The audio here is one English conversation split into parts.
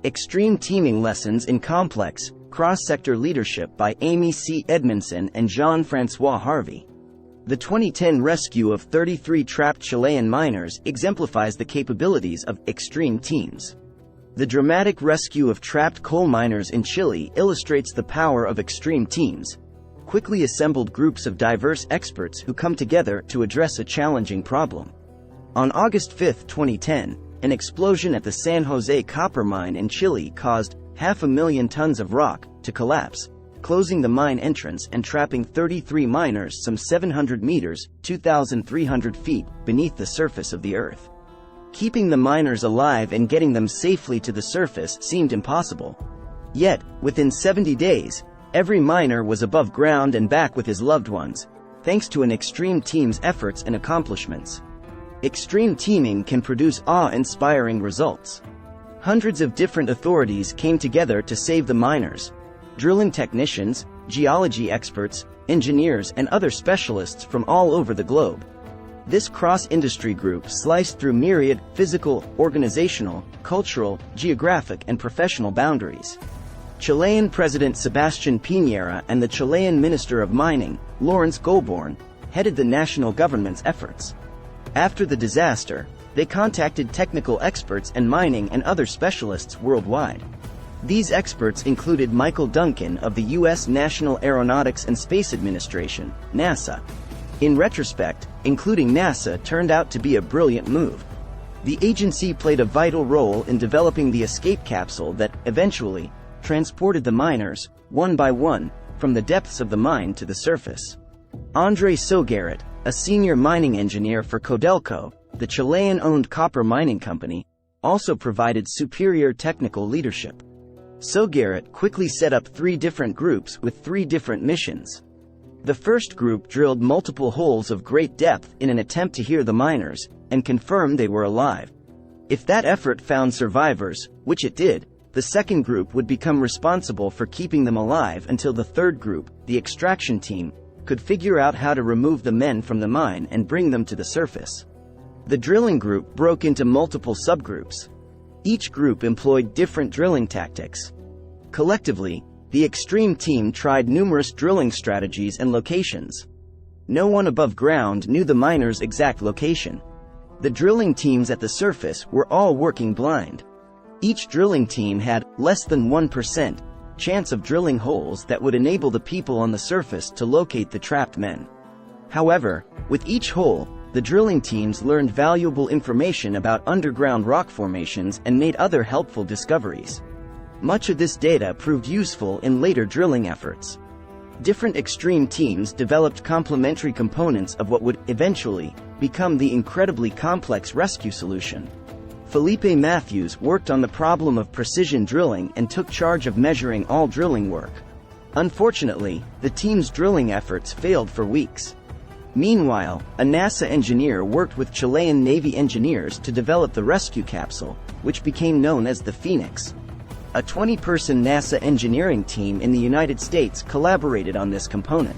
Extreme Teaming Lessons in Complex, Cross-Sector Leadership by Amy C. Edmondson and Jean-François Harvey. The 2010 rescue of 33 trapped Chilean miners exemplifies the capabilities of extreme teams. The dramatic rescue of trapped coal miners in Chile illustrates the power of extreme teams, quickly assembled groups of diverse experts who come together to address a challenging problem. On August 5, 2010, an explosion at the San Jose copper mine in Chile caused 500,000 tons of rock to collapse, closing the mine entrance and trapping 33 miners some 700 meters, 2,300 feet, beneath the surface of the earth. Keeping the miners alive and getting them safely to the surface seemed impossible. Yet, within 70 days, every miner was above ground and back with his loved ones, thanks to an extreme team's efforts and accomplishments. Extreme teaming can produce awe-inspiring results. Hundreds of different authorities came together to save the miners. Drilling technicians, geology experts, engineers, and other specialists from all over the globe. This cross-industry group sliced through myriad physical, organizational, cultural, geographic, and professional boundaries. Chilean President Sebastián Piñera and the Chilean Minister of Mining, Lawrence Goulbourn, headed the national government's efforts. After the disaster, they contacted technical experts and mining and other specialists worldwide. These experts included Michael Duncan of the U.S. National Aeronautics and Space Administration, NASA. In retrospect, including NASA turned out to be a brilliant move. The agency played a vital role in developing the escape capsule that, eventually, transported the miners, one by one, from the depths of the mine to the surface. André Sogaret, a senior mining engineer for Codelco, the Chilean-owned copper mining company, also provided superior technical leadership. Sogaret quickly set up 3 different groups with 3 different missions. The first group drilled multiple holes of great depth in an attempt to hear the miners and confirm they were alive. If that effort found survivors, which it did, the second group would become responsible for keeping them alive until the third group, the extraction team, could figure out how to remove the men from the mine and bring them to the surface. The drilling group broke into multiple subgroups. Each group employed different drilling tactics. Collectively, the extreme team tried numerous drilling strategies and locations. No one above ground knew the miners' exact location. The drilling teams at the surface were all working blind. Each drilling team had less than 1% chance of drilling holes that would enable the people on the surface to locate the trapped men. However, with each hole, the drilling teams learned valuable information about underground rock formations and made other helpful discoveries. Much of this data proved useful in later drilling efforts. Different extreme teams developed complementary components of what would eventually become the incredibly complex rescue solution. Felipe Matthews worked on the problem of precision drilling and took charge of measuring all drilling work. Unfortunately, the team's drilling efforts failed for weeks. Meanwhile, a NASA engineer worked with Chilean Navy engineers to develop the rescue capsule, which became known as the Phoenix. A 20-person NASA engineering team in the United States collaborated on this component.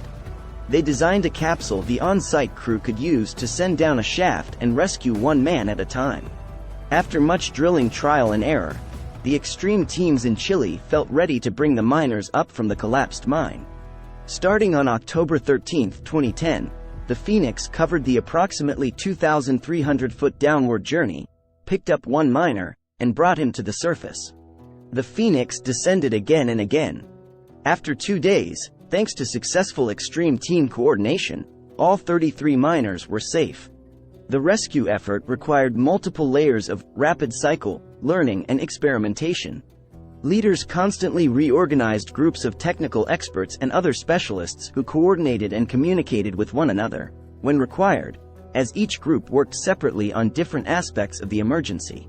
They designed a capsule the on-site crew could use to send down a shaft and rescue one man at a time. After much drilling trial and error, the extreme teams in Chile felt ready to bring the miners up from the collapsed mine. Starting on October 13, 2010, the Phoenix covered the approximately 2,300-foot downward journey, picked up one miner, and brought him to the surface. The Phoenix descended again and again. After 2 days, thanks to successful extreme team coordination, all 33 miners were safe. The rescue effort required multiple layers of rapid cycle, learning, and experimentation. Leaders constantly reorganized groups of technical experts and other specialists who coordinated and communicated with one another, when required, as each group worked separately on different aspects of the emergency.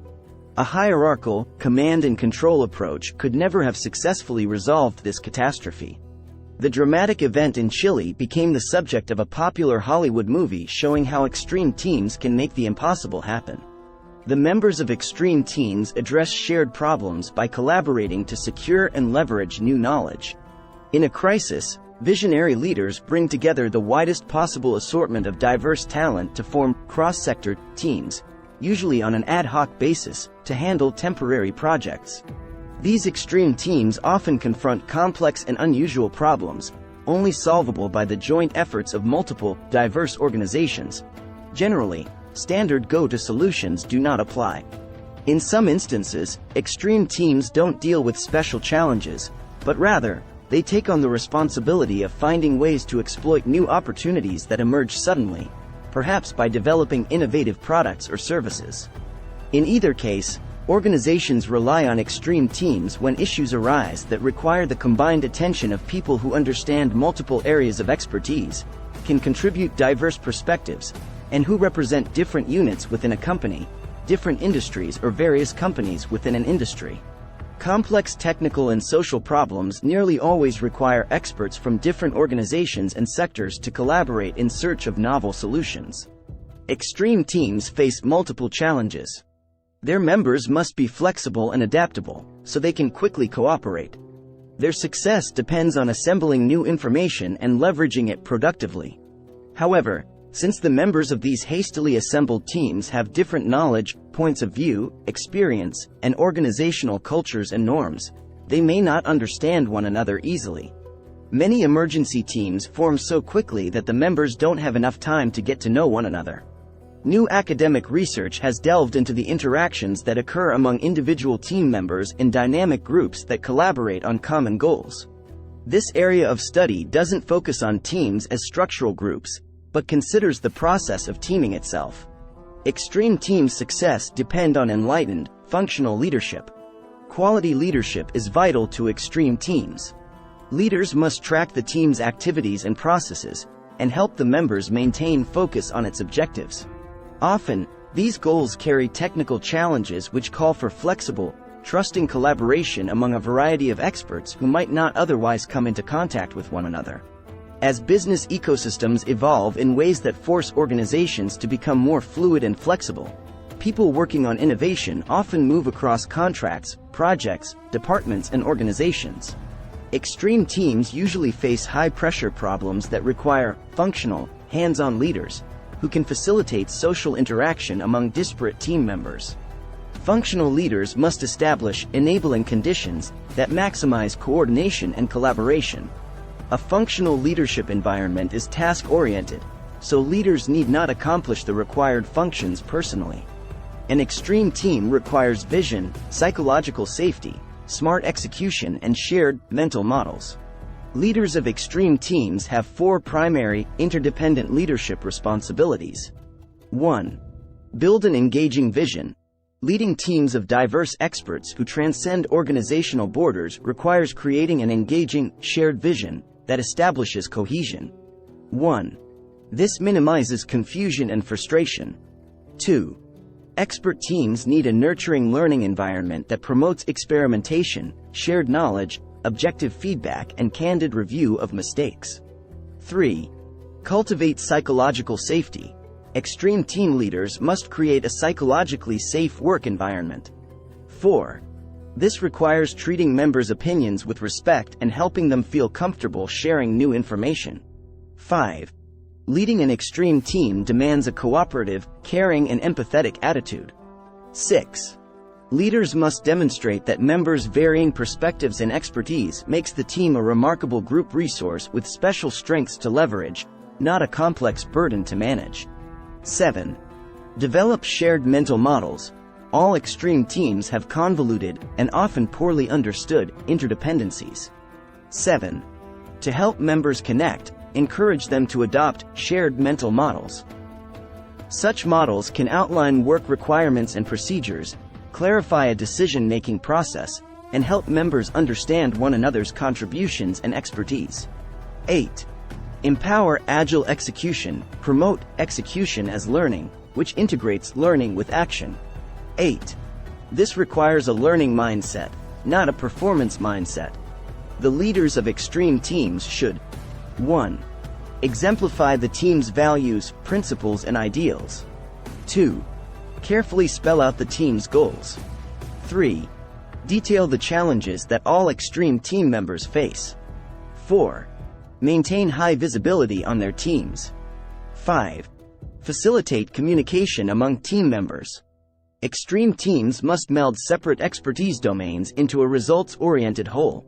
A hierarchical, command and control approach could never have successfully resolved this catastrophe. The dramatic event in Chile became the subject of a popular Hollywood movie showing how extreme teams can make the impossible happen. The members of extreme teams address shared problems by collaborating to secure and leverage new knowledge. In a crisis, visionary leaders bring together the widest possible assortment of diverse talent to form cross-sector teams, usually on an ad hoc basis, to handle temporary projects. These extreme teams often confront complex and unusual problems, only solvable by the joint efforts of multiple, diverse organizations. Generally, standard go-to solutions do not apply. In some instances, extreme teams don't deal with special challenges, but rather, they take on the responsibility of finding ways to exploit new opportunities that emerge suddenly, perhaps by developing innovative products or services. In either case, organizations rely on extreme teams when issues arise that require the combined attention of people who understand multiple areas of expertise, can contribute diverse perspectives, and who represent different units within a company, different industries or various companies within an industry. Complex technical and social problems nearly always require experts from different organizations and sectors to collaborate in search of novel solutions. Extreme teams face multiple challenges. Their members must be flexible and adaptable, so they can quickly cooperate. Their success depends on assembling new information and leveraging it productively. However, since the members of these hastily assembled teams have different knowledge, points of view, experience, and organizational cultures and norms, they may not understand one another easily. Many emergency teams form so quickly that the members don't have enough time to get to know one another. New academic research has delved into the interactions that occur among individual team members in dynamic groups that collaborate on common goals. This area of study doesn't focus on teams as structural groups, but considers the process of teaming itself. Extreme team success depend on enlightened, functional leadership. Quality leadership is vital to extreme teams. Leaders must track the team's activities and processes, and help the members maintain focus on its objectives. Often, these goals carry technical challenges which call for flexible, trusting collaboration among a variety of experts who might not otherwise come into contact with one another. As business ecosystems evolve in ways that force organizations to become more fluid and flexible, people working on innovation often move across contracts, projects, departments, and organizations. Extreme teams usually face high-pressure problems that require functional, hands-on leaders who can facilitate social interaction among disparate team members. Functional leaders must establish enabling conditions that maximize coordination and collaboration. A functional leadership environment is task-oriented, so leaders need not accomplish the required functions personally. An extreme team requires vision, psychological safety, smart execution, and shared mental models. Leaders of extreme teams have 4 primary, interdependent leadership responsibilities. 1. Build an engaging vision. Leading teams of diverse experts who transcend organizational borders requires creating an engaging, shared vision that establishes cohesion. 1. This minimizes confusion and frustration. 2. Expert teams need a nurturing learning environment that promotes experimentation, shared knowledge, objective feedback, and candid review of mistakes. 3. Cultivate psychological safety. Extreme team leaders must create a psychologically safe work environment. 4. This requires treating members' opinions with respect and helping them feel comfortable sharing new information. 5. Leading an extreme team demands a cooperative, caring, and empathetic attitude. 6. Leaders must demonstrate that members' varying perspectives and expertise makes the team a remarkable group resource with special strengths to leverage, not a complex burden to manage. 7. Develop shared mental models. All extreme teams have convoluted, and often poorly understood, interdependencies. 7. To help members connect, encourage them to adopt shared mental models. Such models can outline work requirements and procedures, clarify a decision-making process, and help members understand one another's contributions and expertise. 8. Empower agile execution. Promote execution as learning, which integrates learning with action. 8. This requires a learning mindset, not a performance mindset. The leaders of extreme teams should 1. Exemplify the team's values, principles, and ideals. 2. Carefully spell out the team's goals. 3. Detail the challenges that all extreme team members face. 4. Maintain high visibility on their teams. 5. Facilitate communication among team members. Extreme teams must meld separate expertise domains into a results-oriented whole.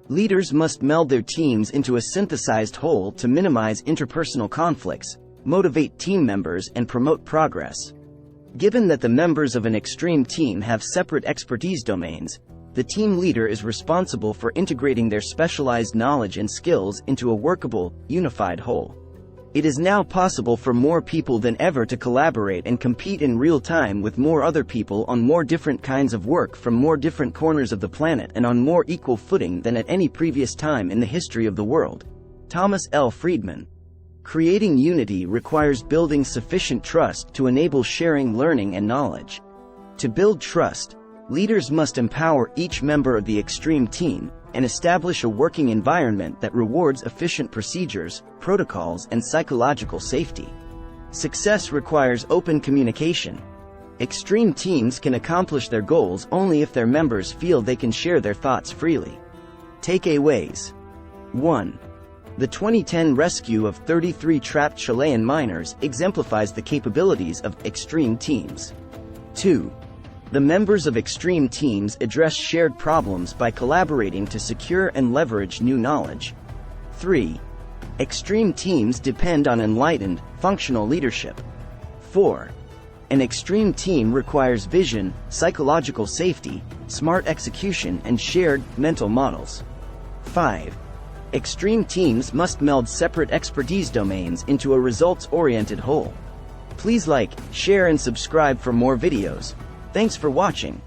Leaders must meld their teams into a synthesized whole to minimize interpersonal conflicts, motivate team members, and promote progress. Given that the members of an extreme team have separate expertise domains, the team leader is responsible for integrating their specialized knowledge and skills into a workable, unified whole. It is now possible for more people than ever to collaborate and compete in real time with more other people on more different kinds of work from more different corners of the planet and on more equal footing than at any previous time in the history of the world. Thomas L. Friedman. Creating unity requires building sufficient trust to enable sharing learning and knowledge. To build trust, leaders must empower each member of the extreme team and establish a working environment that rewards efficient procedures, protocols, and psychological safety. Success requires open communication. Extreme teams can accomplish their goals only if their members feel they can share their thoughts freely. Takeaways. 1. The 2010 rescue of 33 trapped Chilean miners exemplifies the capabilities of extreme teams. 2. The members of extreme teams address shared problems by collaborating to secure and leverage new knowledge. 3. Extreme teams depend on enlightened, functional leadership. 4. An extreme team requires vision, psychological safety, smart execution, and shared, mental models. 5. Extreme teams must meld separate expertise domains into a results-oriented whole. Please like, share, and subscribe for more videos. Thanks for watching.